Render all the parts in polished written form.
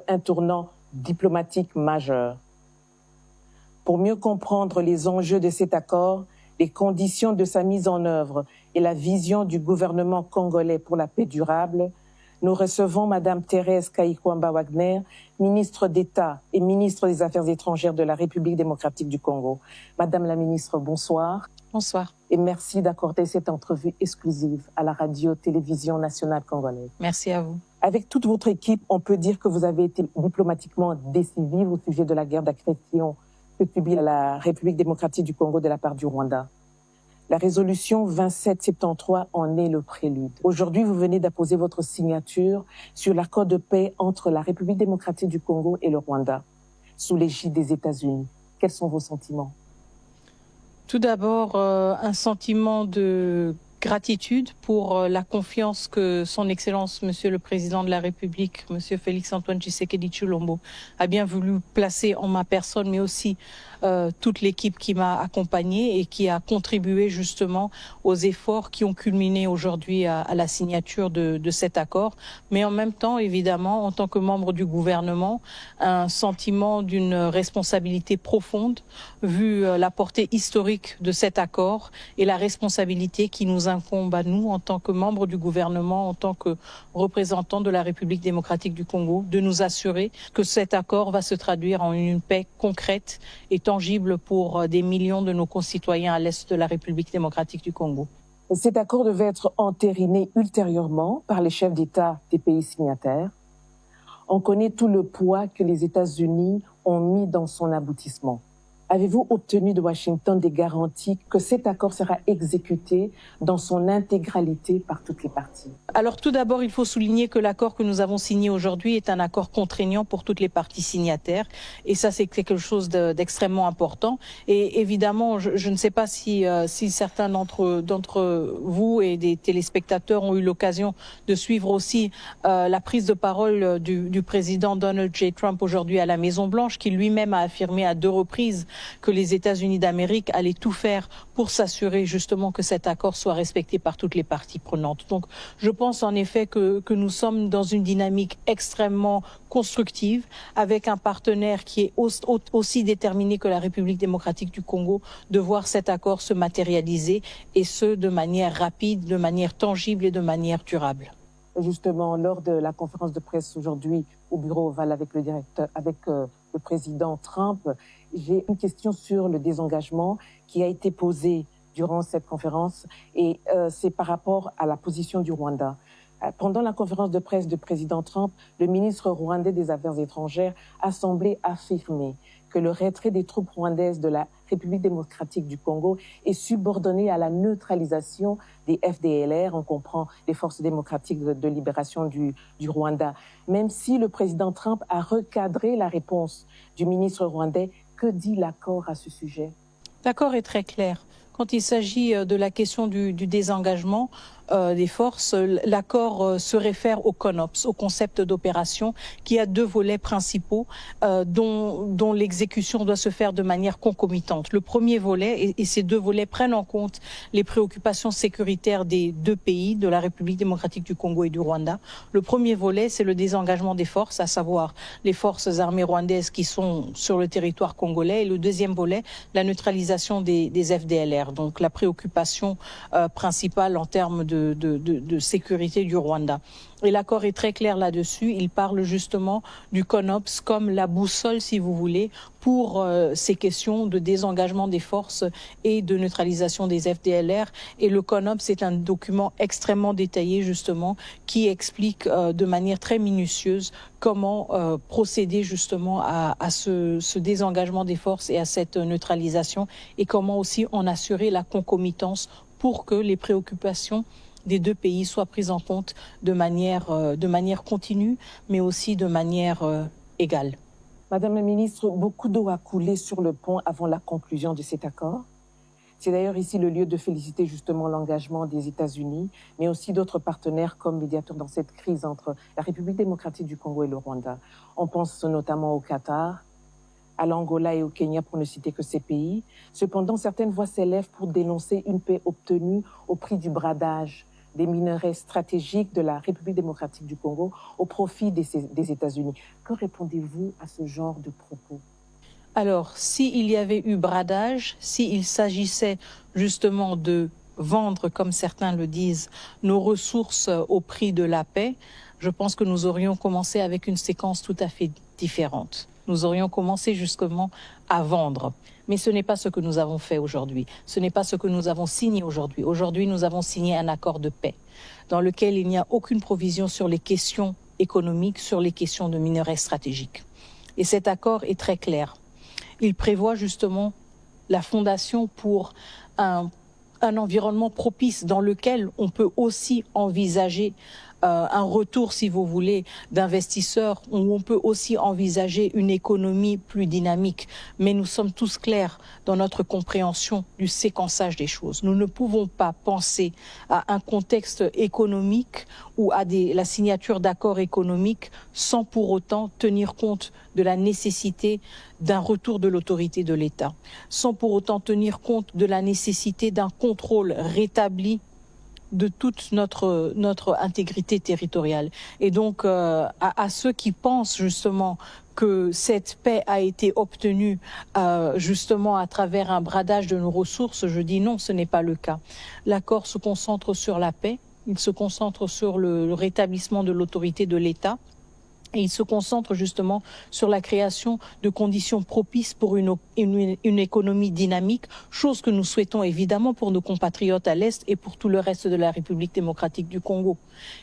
un tournant diplomatique majeur. Pour mieux comprendre les enjeux de cet accord, les conditions de sa mise en œuvre et la vision du gouvernement congolais pour la paix durable, nous recevons Madame Thérèse Kaikwamba-Wagner, ministre d'État et ministre des Affaires étrangères de la République démocratique du Congo. Madame la ministre, bonsoir. Bonsoir. Et merci d'accorder cette entrevue exclusive à la radio-télévision nationale congolaise. Merci à vous. Avec toute votre équipe, on peut dire que vous avez été diplomatiquement décisive au sujet de la guerre d'agression que subit la République démocratique du Congo de la part du Rwanda. La résolution 2773 en est le prélude. Aujourd'hui, vous venez d'apposer votre signature sur l'accord de paix entre la République démocratique du Congo et le Rwanda, sous l'égide des États-Unis. Quels sont vos sentiments? Tout d'abord, un sentiment de gratitude pour la confiance que son Excellence, Monsieur le Président de la République, Monsieur Félix-Antoine Tshisekedi Tshilombo, a bien voulu placer en ma personne, mais aussi toute l'équipe qui m'a accompagnée et qui a contribué justement aux efforts qui ont culminé aujourd'hui à la signature de cet accord. Mais en même temps, évidemment, en tant que membre du gouvernement, un sentiment d'une responsabilité profonde, vu la portée historique de cet accord et la responsabilité qui nous incombe à nous en tant que membres du gouvernement, en tant que représentants de la République démocratique du Congo, de nous assurer que cet accord va se traduire en une paix concrète et tangible pour des millions de nos concitoyens à l'est de la République démocratique du Congo. Cet accord devait être entériné ultérieurement par les chefs d'État des pays signataires. On connaît tout le poids que les États-Unis ont mis dans son aboutissement. Avez-vous obtenu de Washington des garanties que cet accord sera exécuté dans son intégralité par toutes les parties? Alors tout d'abord, il faut souligner que l'accord que nous avons signé aujourd'hui est un accord contraignant pour toutes les parties signataires. Et ça, c'est quelque chose d'extrêmement important. Et évidemment, je ne sais pas si certains d'entre vous et des téléspectateurs ont eu l'occasion de suivre aussi la prise de parole du président Donald J. Trump aujourd'hui à la Maison-Blanche, qui lui-même a affirmé à 2 reprises que les États-Unis d'Amérique allaient tout faire pour s'assurer justement que cet accord soit respecté par toutes les parties prenantes. Donc je pense en effet que nous sommes dans une dynamique extrêmement constructive avec un partenaire qui est aussi déterminé que la République démocratique du Congo de voir cet accord se matérialiser et ce de manière rapide, de manière tangible et de manière durable. Justement, lors de la conférence de presse aujourd'hui au bureau Oval avec le président Trump, j'ai une question sur le désengagement qui a été posée durant cette conférence et c'est par rapport à la position du Rwanda. Pendant la conférence de presse du président Trump, le ministre rwandais des Affaires étrangères a semblé affirmer que le retrait des troupes rwandaises de la République démocratique du Congo est subordonné à la neutralisation des FDLR, on comprend les forces démocratiques de libération du Rwanda. Même si le président Trump a recadré la réponse du ministre rwandais, que dit l'accord à ce sujet? L'accord est très clair. Quand il s'agit de la question du désengagement des forces, l'accord se réfère au CONOPS, au concept d'opération, qui a 2 volets principaux dont l'exécution doit se faire de manière concomitante. Le premier volet, et ces 2 volets prennent en compte les préoccupations sécuritaires des 2 pays, de la République démocratique du Congo et du Rwanda. Le premier volet, c'est le désengagement des forces, à savoir les forces armées rwandaises qui sont sur le territoire congolais. Et le deuxième volet, la neutralisation des FDLR. Donc la préoccupation principale en termes de sécurité du Rwanda. Et l'accord est très clair là-dessus. Il parle justement du CONOPS comme la boussole, si vous voulez, pour ces questions de désengagement des forces et de neutralisation des FDLR. Et le CONOPS est un document extrêmement détaillé, justement, qui explique de manière très minutieuse comment procéder justement à ce désengagement des forces et à cette neutralisation et comment aussi en assurer la concomitance pour que les préoccupations des 2 pays soient prises en compte de manière continue, mais aussi de manière égale. Madame la ministre, beaucoup d'eau a coulé sur le pont avant la conclusion de cet accord. C'est d'ailleurs ici le lieu de féliciter justement l'engagement des États-Unis, mais aussi d'autres partenaires comme médiateurs dans cette crise entre la République démocratique du Congo et le Rwanda. On pense notamment au Qatar, à l'Angola et au Kenya, pour ne citer que ces pays. Cependant, certaines voix s'élèvent pour dénoncer une paix obtenue au prix du bradage des minerais stratégiques de la République démocratique du Congo au profit des États-Unis. Que répondez-vous à ce genre de propos? Alors, s'il y avait eu bradage, s'il s'agissait justement de vendre, comme certains le disent, nos ressources au prix de la paix, je pense que nous aurions commencé avec une séquence tout à fait différente. Nous aurions commencé justement à vendre. Mais ce n'est pas ce que nous avons fait aujourd'hui. Ce n'est pas ce que nous avons signé aujourd'hui. Aujourd'hui, nous avons signé un accord de paix dans lequel il n'y a aucune provision sur les questions économiques, sur les questions de minerais stratégiques. Et cet accord est très clair. Il prévoit justement la fondation pour un environnement propice dans lequel on peut aussi envisager un retour, si vous voulez, d'investisseurs, où on peut aussi envisager une économie plus dynamique. Mais nous sommes tous clairs dans notre compréhension du séquençage des choses. Nous ne pouvons pas penser à un contexte économique ou à la signature d'accords économiques sans pour autant tenir compte de la nécessité d'un retour de l'autorité de l'État, sans pour autant tenir compte de la nécessité d'un contrôle rétabli de toute notre intégrité territoriale. Et donc, à ceux qui pensent justement que cette paix a été obtenue justement à travers un bradage de nos ressources, je dis non, ce n'est pas le cas. L'accord se concentre sur la paix, il se concentre sur le rétablissement de l'autorité de l'État. Et il se concentre justement sur la création de conditions propices pour une économie dynamique, chose que nous souhaitons évidemment pour nos compatriotes à l'Est et pour tout le reste de la République démocratique du Congo.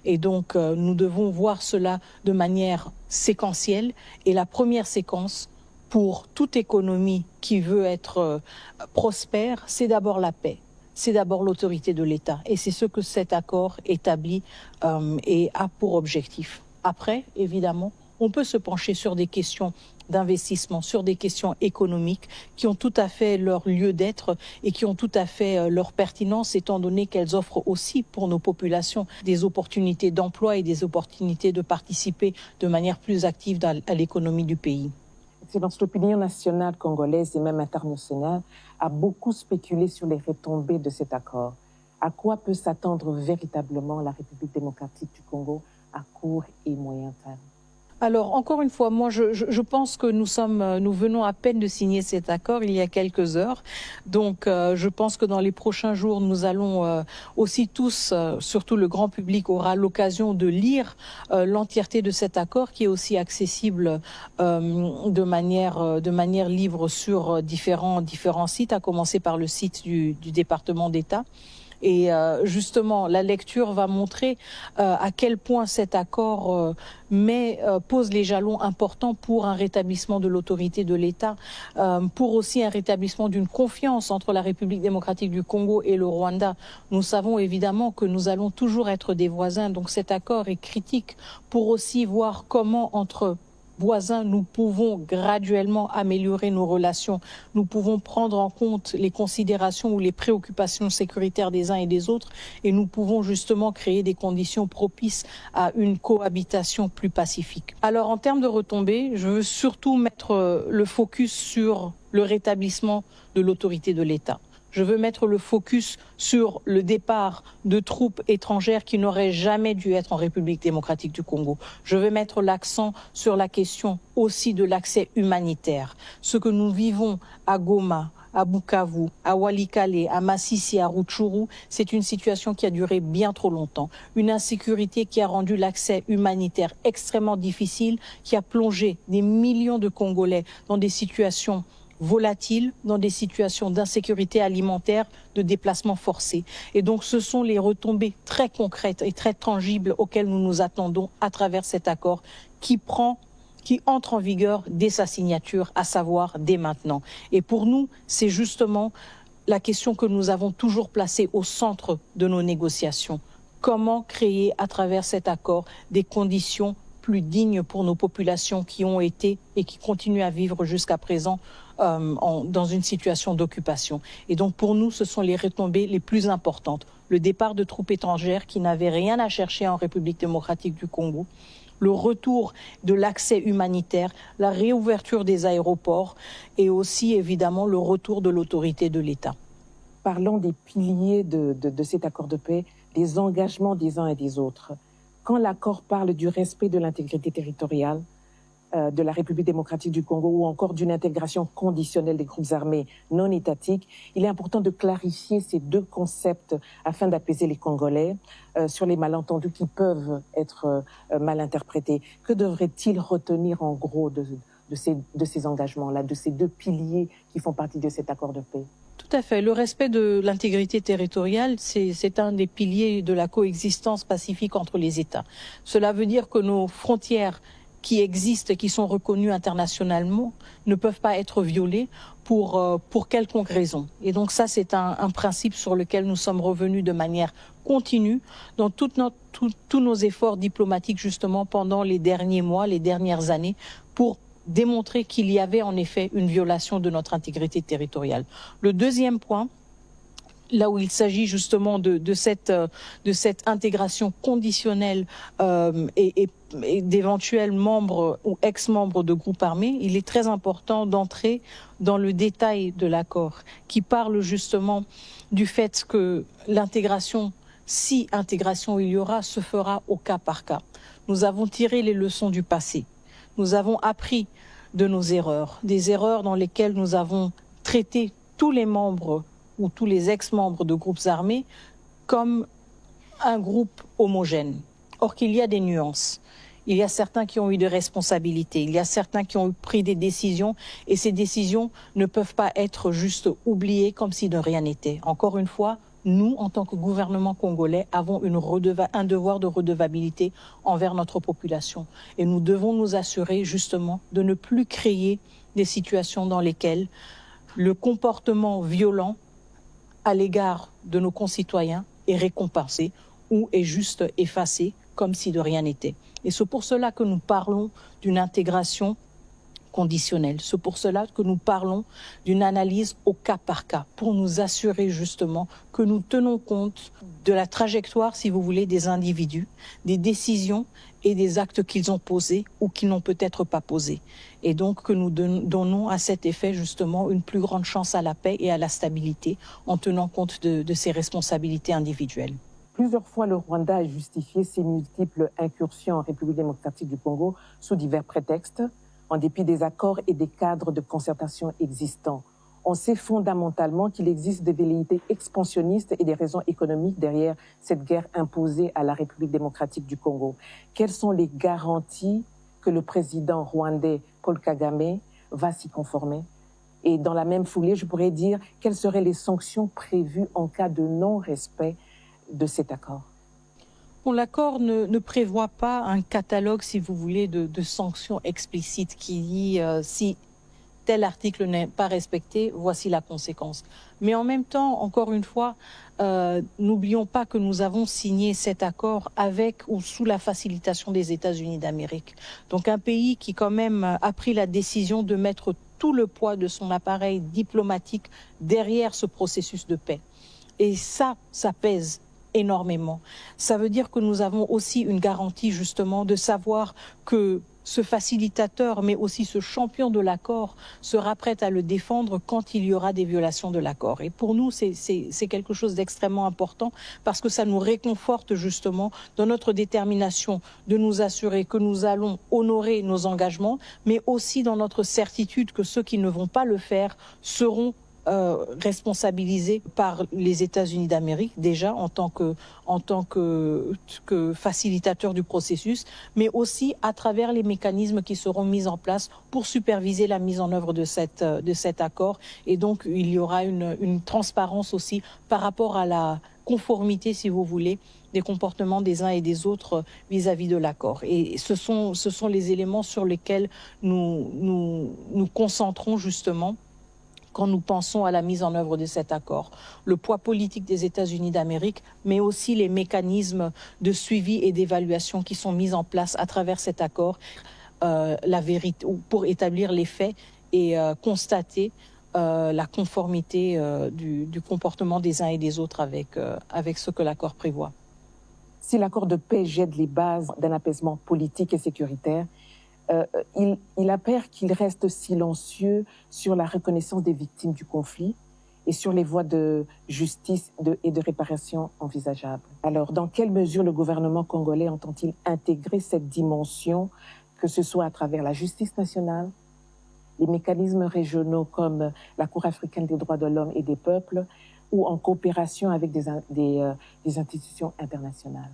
Et donc nous devons voir cela de manière séquentielle. Et la première séquence pour toute économie qui veut être prospère, c'est d'abord la paix. C'est d'abord l'autorité de l'État. Et c'est ce que cet accord établit et a pour objectif. Après, évidemment, on peut se pencher sur des questions d'investissement, sur des questions économiques qui ont tout à fait leur lieu d'être et qui ont tout à fait leur pertinence, étant donné qu'elles offrent aussi pour nos populations des opportunités d'emploi et des opportunités de participer de manière plus active à l'économie du pays. Excellence, l'opinion nationale congolaise et même internationale a beaucoup spéculé sur les retombées de cet accord. À quoi peut s'attendre véritablement la République démocratique du Congo à court et moyen terme? Alors, encore une fois, moi, je pense que nous venons à peine de signer cet accord il y a quelques heures. Donc, je pense que dans les prochains jours, nous allons aussi tous, surtout le grand public, aura l'occasion de lire l'entièreté de cet accord qui est aussi accessible de manière libre sur différents sites, à commencer par le site du département d'État. Et justement, la lecture va montrer à quel point cet accord pose les jalons importants pour un rétablissement de l'autorité de l'État, pour aussi un rétablissement d'une confiance entre la République démocratique du Congo et le Rwanda. Nous savons évidemment que nous allons toujours être des voisins, donc cet accord est critique pour aussi voir comment entre voisins, nous pouvons graduellement améliorer nos relations. Nous pouvons prendre en compte les considérations ou les préoccupations sécuritaires des uns et des autres et nous pouvons justement créer des conditions propices à une cohabitation plus pacifique. Alors en termes de retombées, je veux surtout mettre le focus sur le rétablissement de l'autorité de l'État. Je veux mettre le focus sur le départ de troupes étrangères qui n'auraient jamais dû être en République démocratique du Congo. Je veux mettre l'accent sur la question aussi de l'accès humanitaire. Ce que nous vivons à Goma, à Bukavu, à Walikale, à Masisi, à Rutshuru, c'est une situation qui a duré bien trop longtemps. Une insécurité qui a rendu l'accès humanitaire extrêmement difficile, qui a plongé des millions de Congolais dans des situations volatiles, dans des situations d'insécurité alimentaire, de déplacement forcé. Et donc ce sont les retombées très concrètes et très tangibles auxquelles nous nous attendons à travers cet accord qui entre en vigueur dès sa signature, à savoir dès maintenant. Et pour nous, c'est justement la question que nous avons toujours placée au centre de nos négociations. Comment créer à travers cet accord des conditions plus dignes pour nos populations qui ont été et qui continuent à vivre jusqu'à présent dans une situation d'occupation. Et donc pour nous, ce sont les retombées les plus importantes. Le départ de troupes étrangères qui n'avaient rien à chercher en République démocratique du Congo, le retour de l'accès humanitaire, la réouverture des aéroports et aussi évidemment le retour de l'autorité de l'État. Parlons des piliers de cet accord de paix. des engagements des uns et des autres. Quand l'accord parle du respect de l'intégrité territoriale de la République démocratique du Congo ou encore d'une intégration conditionnelle des groupes armés non étatiques, il est important de clarifier ces deux concepts afin d'apaiser les Congolais sur les malentendus qui peuvent être mal interprétés. Que devrait-il retenir en gros de ces engagements-là, de ces deux piliers qui font partie de cet accord de paix? Tout à fait. Le respect de l'intégrité territoriale, c'est un des piliers de la coexistence pacifique entre les États. Cela veut dire que nos frontières qui existent, qui sont reconnues internationalement, ne peuvent pas être violées pour quelconque raison. Et donc ça, c'est un principe sur lequel nous sommes revenus de manière continue dans tous nos efforts diplomatiques justement pendant les derniers mois, les dernières années, pour démontrer qu'il y avait en effet une violation de notre intégrité territoriale. Le deuxième point, là où il s'agit justement de cette intégration conditionnelle et d'éventuels membres ou ex-membres de groupes armés, il est très important d'entrer dans le détail de l'accord qui parle justement du fait que l'intégration, si intégration il y aura, se fera au cas par cas. Nous avons tiré les leçons du passé. Nous avons appris de nos erreurs, des erreurs dans lesquelles nous avons traité tous les membres ou tous les ex-membres de groupes armés comme un groupe homogène. Or qu'il y a des nuances. Il y a certains qui ont eu des responsabilités, il y a certains qui ont pris des décisions et ces décisions ne peuvent pas être juste oubliées comme si de rien n'était. Encore une fois, nous, en tant que gouvernement congolais, avons un devoir de redevabilité envers notre population. Et nous devons nous assurer justement de ne plus créer des situations dans lesquelles le comportement violent à l'égard de nos concitoyens est récompensé ou est juste effacé comme si de rien n'était. Et c'est pour cela que nous parlons d'une intégration conditionnelle. C'est pour cela que nous parlons d'une analyse au cas par cas, pour nous assurer justement que nous tenons compte de la trajectoire, si vous voulez, des individus, des décisions et des actes qu'ils ont posés ou qu'ils n'ont peut-être pas posés. Et donc que nous donnons à cet effet justement une plus grande chance à la paix et à la stabilité en tenant compte de ces responsabilités individuelles. Plusieurs fois, le Rwanda a justifié ses multiples incursions en République démocratique du Congo sous divers prétextes, en dépit des accords et des cadres de concertation existants. On sait fondamentalement qu'il existe des velléités expansionnistes et des raisons économiques derrière cette guerre imposée à la République démocratique du Congo. Quelles sont les garanties que le président rwandais Paul Kagame va s'y conformer? Et dans la même foulée, je pourrais dire, quelles seraient les sanctions prévues en cas de non-respect de cet accord? Bon, l'accord ne prévoit pas un catalogue, si vous voulez, de sanctions explicites qui dit si tel article n'est pas respecté, voici la conséquence. Mais en même temps, encore une fois, n'oublions pas que nous avons signé cet accord avec ou sous la facilitation des États-Unis d'Amérique. Donc un pays qui quand même a pris la décision de mettre tout le poids de son appareil diplomatique derrière ce processus de paix. Et ça pèse énormément. Ça veut dire que nous avons aussi une garantie justement de savoir que ce facilitateur, mais aussi ce champion de l'accord, sera prêt à le défendre quand il y aura des violations de l'accord. Et pour nous, c'est quelque chose d'extrêmement important parce que ça nous réconforte justement dans notre détermination de nous assurer que nous allons honorer nos engagements, mais aussi dans notre certitude que ceux qui ne vont pas le faire seront responsabilisés par les États-Unis d'Amérique, déjà en tant que facilitateur du processus, mais aussi à travers les mécanismes qui seront mis en place pour superviser la mise en œuvre de cet accord. Et donc, il y aura une transparence aussi par rapport à la conformité, si vous voulez, des comportements des uns et des autres vis-à-vis de l'accord. Et ce sont les éléments sur lesquels nous concentrons justement quand nous pensons à la mise en œuvre de cet accord. Le poids politique des États-Unis d'Amérique, mais aussi les mécanismes de suivi et d'évaluation qui sont mis en place à travers cet accord, la vérité, pour établir les faits et constater la conformité du comportement des uns et des autres avec ce que l'accord prévoit. Si l'accord de paix jette les bases d'un apaisement politique et sécuritaire, il apparaît qu'il reste silencieux sur la reconnaissance des victimes du conflit et sur les voies de justice et de réparation envisageables. Alors, dans quelle mesure le gouvernement congolais entend-il intégrer cette dimension, que ce soit à travers la justice nationale, les mécanismes régionaux comme la Cour africaine des droits de l'homme et des peuples, ou en coopération avec des institutions internationales?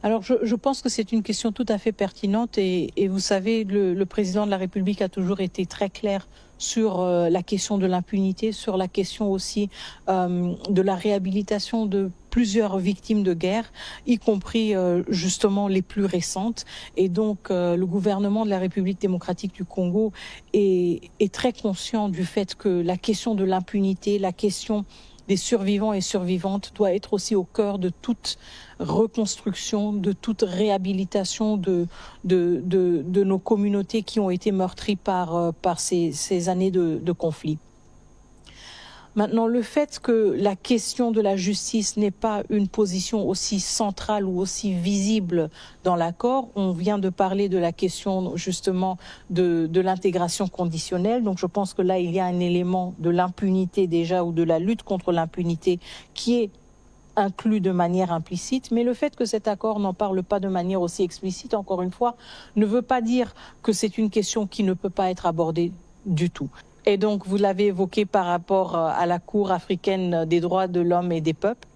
Alors, je pense que c'est une question tout à fait pertinente et vous savez, le président de la République a toujours été très clair sur la question de l'impunité, sur la question aussi de la réhabilitation de plusieurs victimes de guerre, y compris justement les plus récentes. Et donc, le gouvernement de la République démocratique du Congo est très conscient du fait que la question de l'impunité, la question des survivants et survivantes doit être aussi au cœur de toute reconstruction, de toute réhabilitation de nos communautés qui ont été meurtries par ces années de conflit. Maintenant, le fait que la question de la justice n'ait pas une position aussi centrale ou aussi visible dans l'accord, on vient de parler de la question justement de l'intégration conditionnelle. Donc je pense que là, il y a un élément de l'impunité déjà ou de la lutte contre l'impunité qui est inclus de manière implicite, mais le fait que cet accord n'en parle pas de manière aussi explicite, encore une fois, ne veut pas dire que c'est une question qui ne peut pas être abordée du tout. Et donc, vous l'avez évoqué par rapport à la Cour africaine des droits de l'homme et des peuples.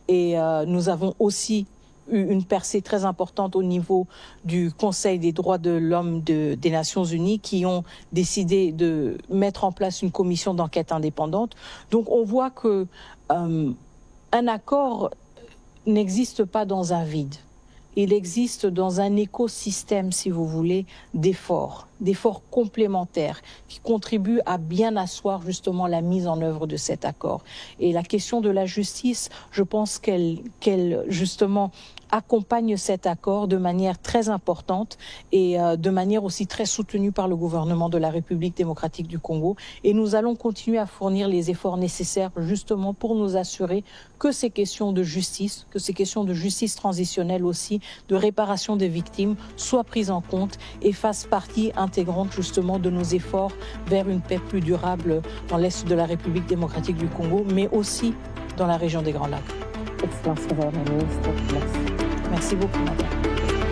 Et nous avons aussi eu une percée très importante au niveau du Conseil des droits de l'homme des Nations Unies qui ont décidé de mettre en place une commission d'enquête indépendante. Donc, on voit que un accord n'existe pas dans un vide. Il existe dans un écosystème, si vous voulez, d'efforts complémentaires qui contribuent à bien asseoir justement la mise en œuvre de cet accord. Et la question de la justice, je pense qu'elle justement accompagne cet accord de manière très importante et de manière aussi très soutenue par le gouvernement de la République démocratique du Congo. Et nous allons continuer à fournir les efforts nécessaires justement pour nous assurer que ces questions de justice, transitionnelle aussi, de réparation des victimes, soient prises en compte et fassent partie intégrante justement de nos efforts vers une paix plus durable dans l'Est de la République démocratique du Congo, mais aussi dans la région des Grands Lacs. Excellence, Madame la Ministre. Merci. Merci beaucoup, Madame.